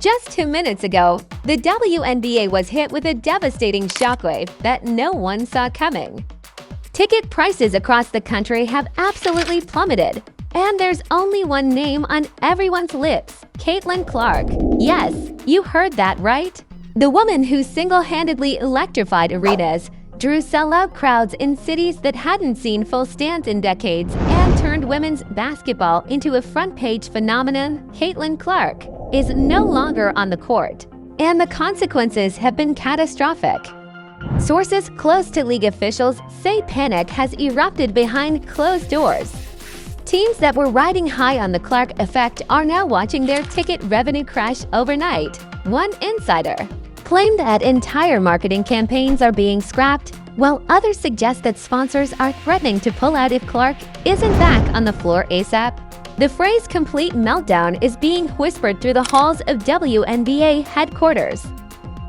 Just 2 minutes ago, the WNBA was hit with a devastating shockwave that no one saw coming. Ticket prices across the country have absolutely plummeted, and there's only one name on everyone's lips: Caitlin Clark. Yes, you heard that right. The woman who single-handedly electrified arenas, drew sellout crowds in cities that hadn't seen full stands in decades, and turned women's basketball into a front-page phenomenon, Caitlin Clark, is no longer on the court, and the consequences have been catastrophic. Sources close to league officials say panic has erupted behind closed doors. Teams that were riding high on the Clark effect are now watching their ticket revenue crash overnight. One insider claimed that entire marketing campaigns are being scrapped, while others suggest that sponsors are threatening to pull out if Clark isn't back on the floor ASAP. The phrase "complete meltdown" is being whispered through the halls of WNBA headquarters.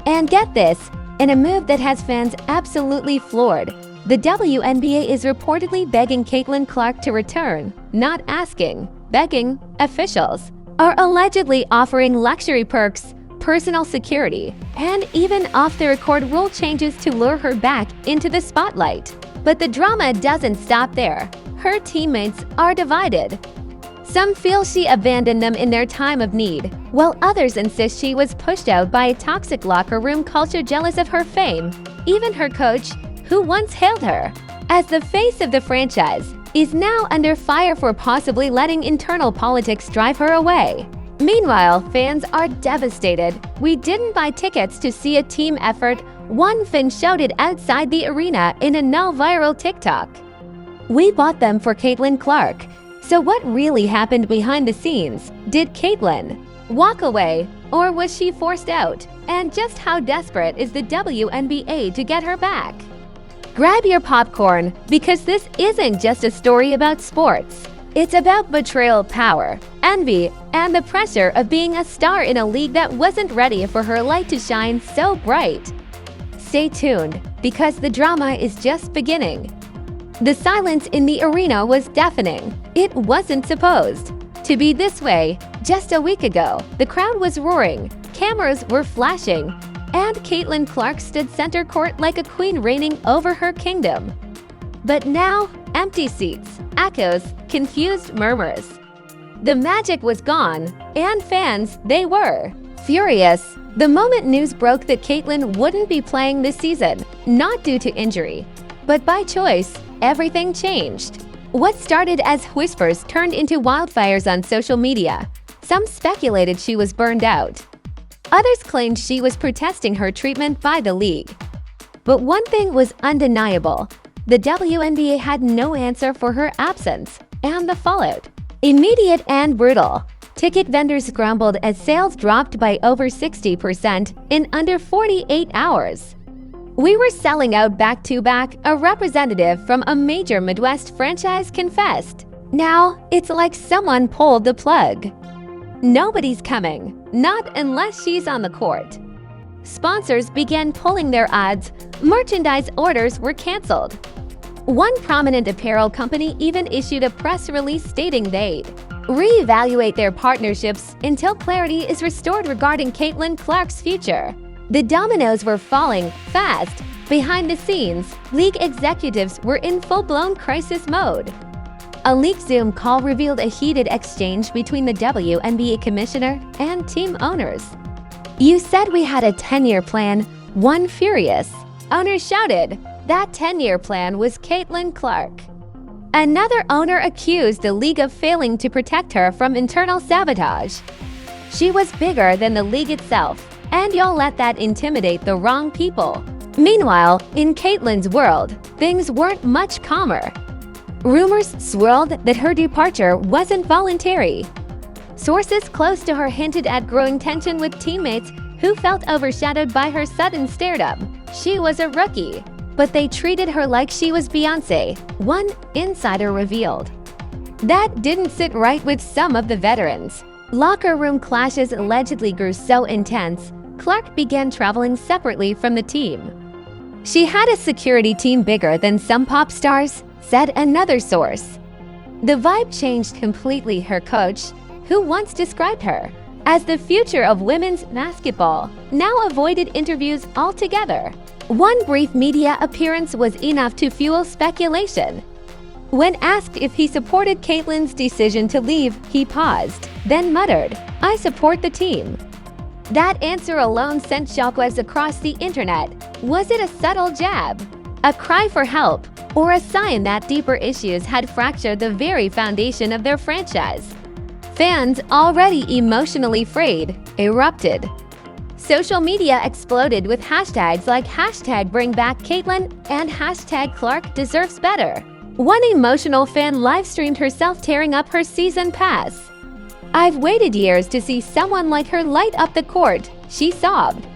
And get this, in a move that has fans absolutely floored, the WNBA is reportedly begging Caitlin Clark to return, not asking, begging. Officials are allegedly offering luxury perks, personal security, and even off-the-record rule changes to lure her back into the spotlight. But the drama doesn't stop there. Her teammates are divided. Some feel she abandoned them in their time of need, while others insist she was pushed out by a toxic locker room culture jealous of her fame. Even her coach, who once hailed her as the face of the franchise, is now under fire for possibly letting internal politics drive her away. Meanwhile, fans are devastated. "We didn't buy tickets to see a team effort," one fan shouted outside the arena in a now viral TikTok. "We bought them for Caitlin Clark." So what really happened behind the scenes? Did Caitlin walk away, or was she forced out? And just how desperate is the WNBA to get her back? Grab your popcorn, because this isn't just a story about sports. It's about betrayal, power, envy, and the pressure of being a star in a league that wasn't ready for her light to shine so bright. Stay tuned, because the drama is just beginning. The silence in the arena was deafening. It wasn't supposed to be this way. Just a week ago, the crowd was roaring, cameras were flashing, and Caitlin Clark stood center court like a queen reigning over her kingdom. But now, empty seats, echoes, confused murmurs. The magic was gone, and fans, they were furious the moment news broke that Caitlin wouldn't be playing this season, not due to injury, but by choice. Everything changed. What started as whispers turned into wildfires on social media. Some speculated she was burned out. Others claimed she was protesting her treatment by the league. But one thing was undeniable: the WNBA had no answer for her absence, and the fallout, immediate and brutal. Ticket vendors grumbled as sales dropped by over 60% in under 48 hours. "We were selling out back-to-back," a representative from a major Midwest franchise confessed. "Now, it's like someone pulled the plug. Nobody's coming, not unless she's on the court." Sponsors began pulling their ads. Merchandise orders were canceled. One prominent apparel company even issued a press release stating they'd reevaluate their partnerships until clarity is restored regarding Caitlin Clark's future. The dominoes were falling fast. Behind the scenes, league executives were in full-blown crisis mode. A leaked Zoom call revealed a heated exchange between the WNBA commissioner and team owners. "You said we had a 10-year plan," one furious owner shouted. That 10-year plan was Caitlin Clark. Another owner accused the league of failing to protect her from internal sabotage. "She was bigger than the league itself, and y'all let that intimidate the wrong people." Meanwhile, in Caitlin's world, things weren't much calmer. Rumors swirled that her departure wasn't voluntary. Sources close to her hinted at growing tension with teammates who felt overshadowed by her sudden stardom. She was a rookie, but they treated her like she was Beyoncé, one insider revealed. That didn't sit right with some of the veterans. Locker room clashes allegedly grew so intense, Clark began traveling separately from the team. "She had a security team bigger than some pop stars," said another source. The vibe changed completely. Her coach, who once described her as the future of women's basketball, now avoided interviews altogether. One brief media appearance was enough to fuel speculation. When asked if he supported Caitlyn's decision to leave, he paused, then muttered, "I support the team." That answer alone sent shockwaves across the internet. Was it a subtle jab, a cry for help, or a sign that deeper issues had fractured the very foundation of their franchise? Fans, already emotionally frayed, erupted. Social media exploded with hashtags like #BringBackCaitlyn and #ClarkDeservesBetter. One emotional fan live-streamed herself tearing up her season pass. "I've waited years to see someone like her light up the court," she sobbed.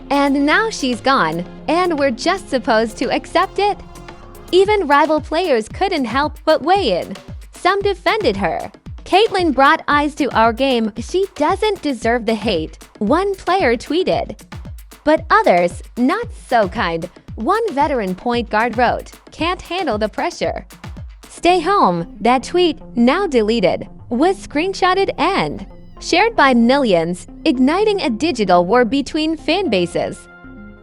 "And now she's gone, and we're just supposed to accept it?" Even rival players couldn't help but weigh in. Some defended her. "Caitlyn brought eyes to our game. She doesn't deserve the hate," one player tweeted. But others, not so kind. One veteran point guard wrote, "Can't handle the pressure." "Stay home." That tweet, now deleted, was screenshotted and shared by millions, igniting a digital war between fan bases.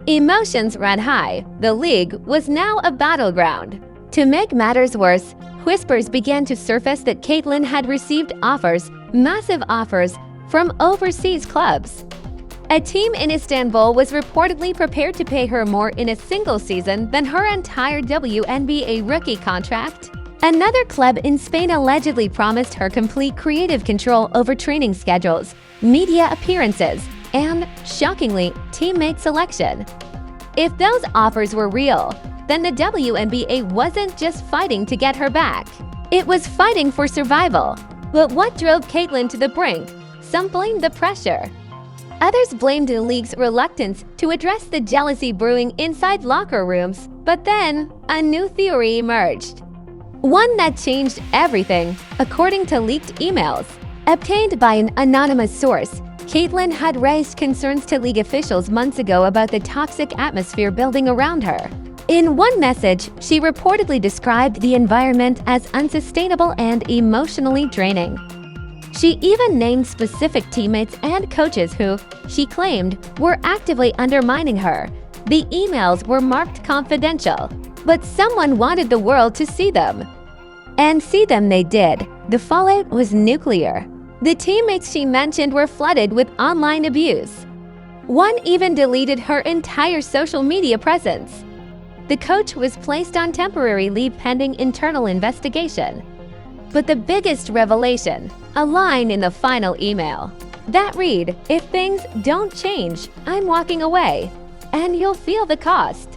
Emotions ran high. The league was now a battleground. To make matters worse, whispers began to surface that Caitlyn had received offers, massive offers, from overseas clubs. A team in Istanbul was reportedly prepared to pay her more in a single season than her entire WNBA rookie contract. Another club in Spain allegedly promised her complete creative control over training schedules, media appearances, and, shockingly, teammate selection. If those offers were real, then the WNBA wasn't just fighting to get her back. It was fighting for survival. But what drove Caitlyn to the brink? Some blamed the pressure. Others blamed the league's reluctance to address the jealousy brewing inside locker rooms. But then, a new theory emerged. One that changed everything, according to leaked emails. Obtained by an anonymous source, Caitlyn had raised concerns to league officials months ago about the toxic atmosphere building around her. In one message, she reportedly described the environment as unsustainable and emotionally draining. She even named specific teammates and coaches who, she claimed, were actively undermining her. The emails were marked confidential, but someone wanted the world to see them. And see them they did. The fallout was nuclear. The teammates she mentioned were flooded with online abuse. One even deleted her entire social media presence. The coach was placed on temporary leave pending internal investigation. But the biggest revelation, a line in the final email. That read, "If things don't change, I'm walking away, and you'll feel the cost."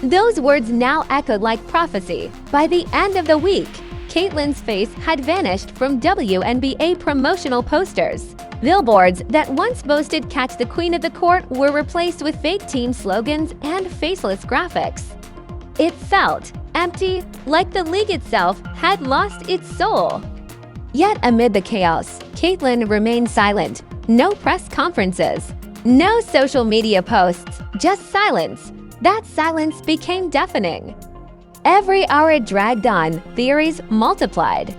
Those words now echoed like prophecy. By the end of the week, Caitlyn's face had vanished from WNBA promotional posters. Billboards that once boasted "Catch the Queen of the Court" were replaced with fake team slogans and faceless graphics. It felt empty, like the league itself had lost its soul. Yet amid the chaos, Caitlyn remained silent. No press conferences, no social media posts, just silence. That silence became deafening. Every hour it dragged on, theories multiplied.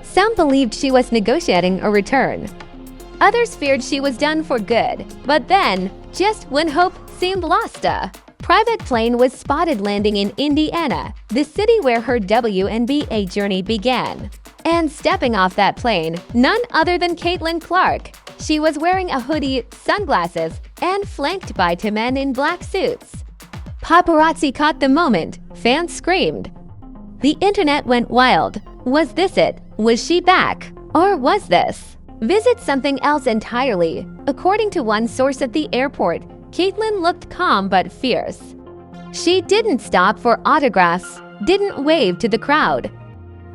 Some believed she was negotiating a return. Others feared she was done for good. But then, just when hope seemed lost, a private plane was spotted landing in Indiana, the city where her WNBA journey began. And stepping off that plane, none other than Caitlyn Clark. She was wearing a hoodie, sunglasses, and flanked by two men in black suits. Paparazzi caught the moment. Fans screamed. The internet went wild. Was this it? Was she back? Or was this? Visit something else entirely. According to one source at the airport, Caitlyn looked calm but fierce. She didn't stop for autographs, didn't wave to the crowd.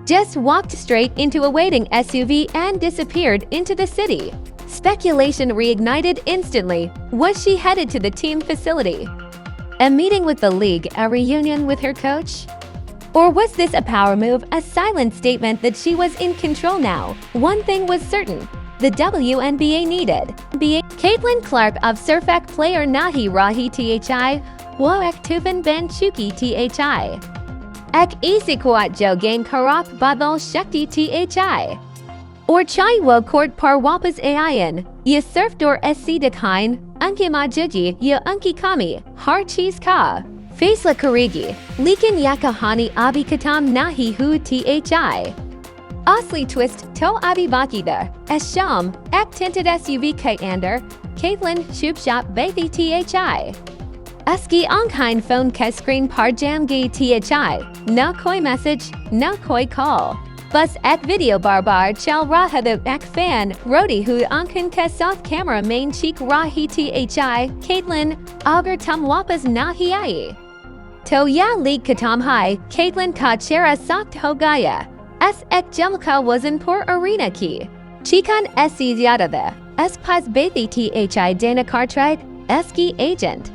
Just walked straight into a waiting SUV and disappeared into the city. Speculation reignited instantly. Was she headed to the team facility? A meeting with the league, a reunion with her coach? Or was this a power move, a silent statement that she was in control now? One thing was certain, the WNBA needed. Caitlyn Clark of Surfak player Nahi Rahi Thi, Woak Tufan Ben Chuki Thi. Ek Isikwat Jogain Karap Badal Shakti Thi. Or Chai Wo Court Par Wapas Ayan, Ye surf door SC decline, unki majuji ye unki kami, har cheese ka. Face la karigi, likin yakahani abi katam nahi hu thi. Osli twist to abi bakida, as sham, ek tinted SUV kite ander, Caitlin shubshop bathi thi. Aski onkine phone ke screen par jamgi thi, na koi message, na koi call. Bus ek video barbar chal raha the ek fan, rodi hu onkin ke soft camera main cheek rahi thi, Caitlin, auger tum wapas nahi ai. To ya league katam hai, Caitlin ka chera sokt ho gaya. S ek jumka was in por arena ki. Chikan esi yada the, es pas bathi thi Dana Cartwright, eski agent.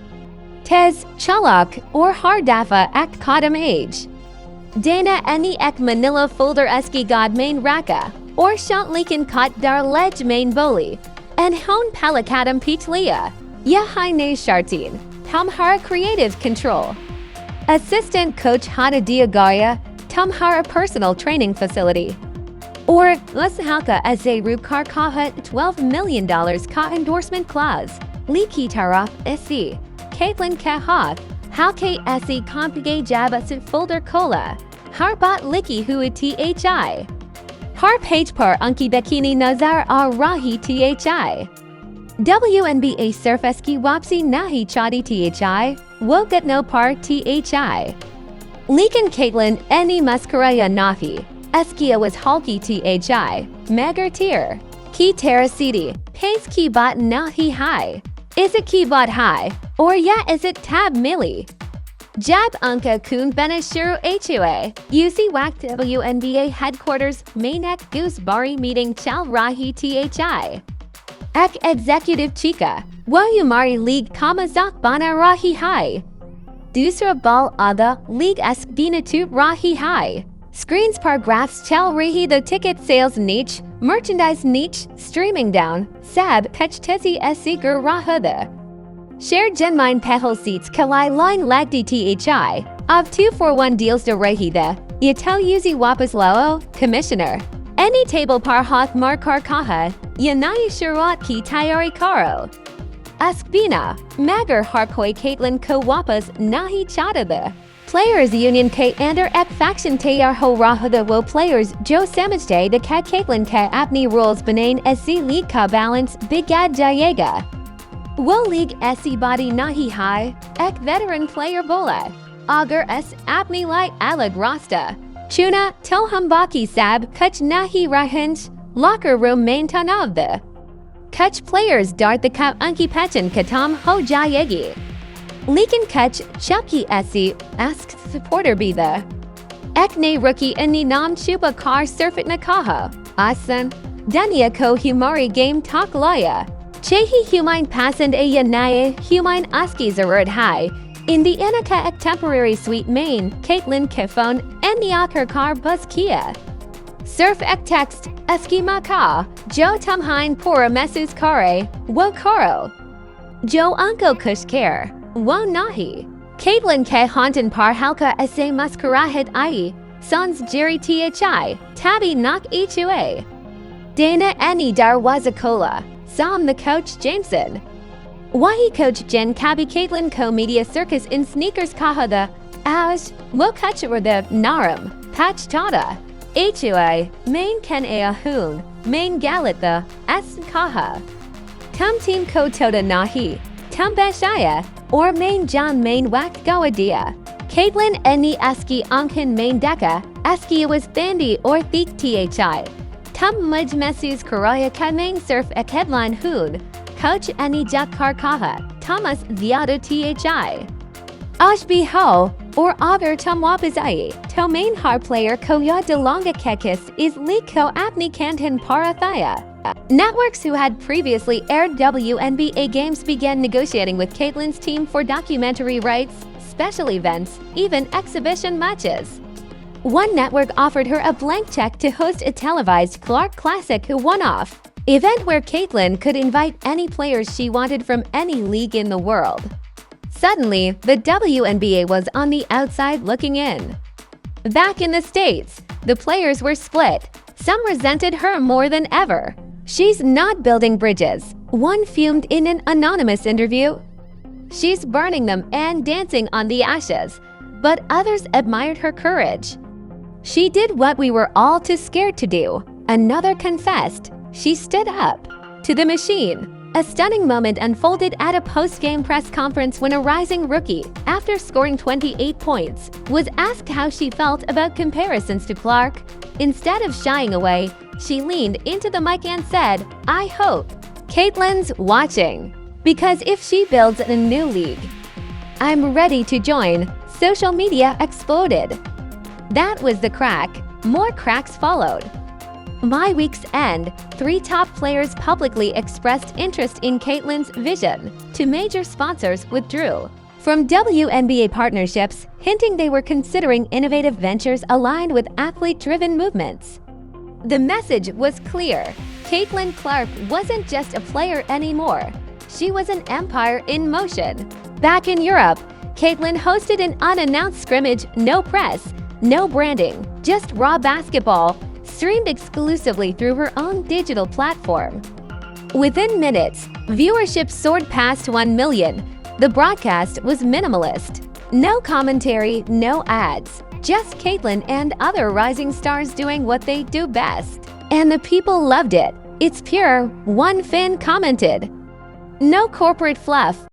Tez, chalak, or hardafa ek kadam age. Dana any ek Manila folder eski god main raka, or shant liken kat dar ledge main boli, and hon palakadam pitlia. Ya hai ne shartin, tamhara creative control. Assistant coach Hana Diagaria, tamhara personal training facility. Or Lashalka as a Rupkar Kaha $12 million ka endorsement clause. Liki Taraf SC. Caitlin Kahath. Halke SC Compige Jabasit folder Cola. Harbat Liki Hui thi. Har page par Unki Bekini Nazar ar Rahi thi. WNBA surf eski wapsi nahi chadi thi. Wogat no par thi. Leakin Caitlin any mascaraya nahi. Eskia was halki thi. Magar tier. Ki terracidi. Pace ki bot nahi high. Is it ki bot high? Or ya is it tab milli? Jab Anka Kun Benashuru HUA. UC WAC WNBA headquarters Mainek Gooseberry meeting Chal Rahi thi. Ek executive chica. Wayumari league Kamazak Bana Rahi high. Dusra bal ada league esk binatu Rahi high. Screens par graphs chal rehi the ticket sales niche, merchandise niche, streaming down, sab pech tezi seeker rahada. Shared genmine pehol seats kalai line lagdi thi, of 241 deals de rehi the, yatel yuzi wapas lao, commissioner. Any table par hoth markar kaha, yanai shurat ki tayari karo. Askbina, magar harkoi Caitlin ko wapas nahi chata the. Players Union K ander ek faction tayar ho rahada wo players Jo Samajday the ka Caitlin ka apni rules banain SC league ka balance bigad jayega. Wo league SC body nahi high, ek veteran player bola. Auger S apni light alag rasta. Chuna tohambaki sab kuch nahi rahinch, locker room main tanav the. Kuch players dart the ka unki pechin katam ho jayegi. Leakin Kutch, Chucky SC, asks supporter be the. Ekne rookie inni nam chupa kar surfit nakaha, asan, dania ko humari game talk laya. Chehi humine passand a yanaye, humine aski zarud high. In the Anaka ek temporary suite main, Caitlin Kefone, eniakar kar buzz kia. Surf ek text, eski maka, jo tumhine pora mesus kare, wo karo. Jo unko kush care. Wo nahi. Caitlin ke hauntin par halka ese maskarahid ai. Sons jerry thi. Tabi nak hua. Dana any darwazakola. Sam the coach Jameson. Wahi coach Jen kabi Caitlin ko media circus in sneakers kahada. Ash. Wo kachur the narum. Patch tada. Hua. Main ken hoon. Main galit the. S kaha. Tum team ko toda nahi. Tum bashaya. Or main John main wak gawadia. Caitlin any aski onkin main deka, aski was bandy or thiek thi. Tum mudj mesus karaya ka main surf ek headline hood. Coach any jakar kaha, Thomas ziado thi. Ashbi ho, or auger tum wapizai, to main har player koya de longa kekis is liko apni kantin parathaya. Networks who had previously aired WNBA games began negotiating with Caitlin's team for documentary rights, special events, even exhibition matches. One network offered her a blank check to host a televised Clark Classic one-off event where Caitlin could invite any players she wanted from any league in the world. Suddenly, the WNBA was on the outside looking in. Back in the States, the players were split. Some resented her more than ever. She's not building bridges. One fumed in an anonymous interview. She's burning them and dancing on the ashes, but others admired her courage. She did what we were all too scared to do. Another confessed. She stood up to the machine. A stunning moment unfolded at a post-game press conference when a rising rookie, after scoring 28 points, was asked how she felt about comparisons to Clark. Instead of shying away, she leaned into the mic and said, "I hope Caitlyn's watching, because if she builds a new league, I'm ready to join." Social media exploded. That was the crack. More cracks followed. By week's end, 3 top players publicly expressed interest in Caitlyn's vision. 2 major sponsors withdrew from WNBA partnerships, hinting they were considering innovative ventures aligned with athlete-driven movements. The message was clear. Caitlyn Clark wasn't just a player anymore. She was an empire in motion. Back in Europe, Caitlyn hosted an unannounced scrimmage, no press, no branding, just raw basketball, streamed exclusively through her own digital platform. Within minutes, viewership soared past 1 million. The broadcast was minimalist. No commentary, no ads. Just Caitlyn and other rising stars doing what they do best. And the people loved it. "It's pure," one fan commented. "No corporate fluff,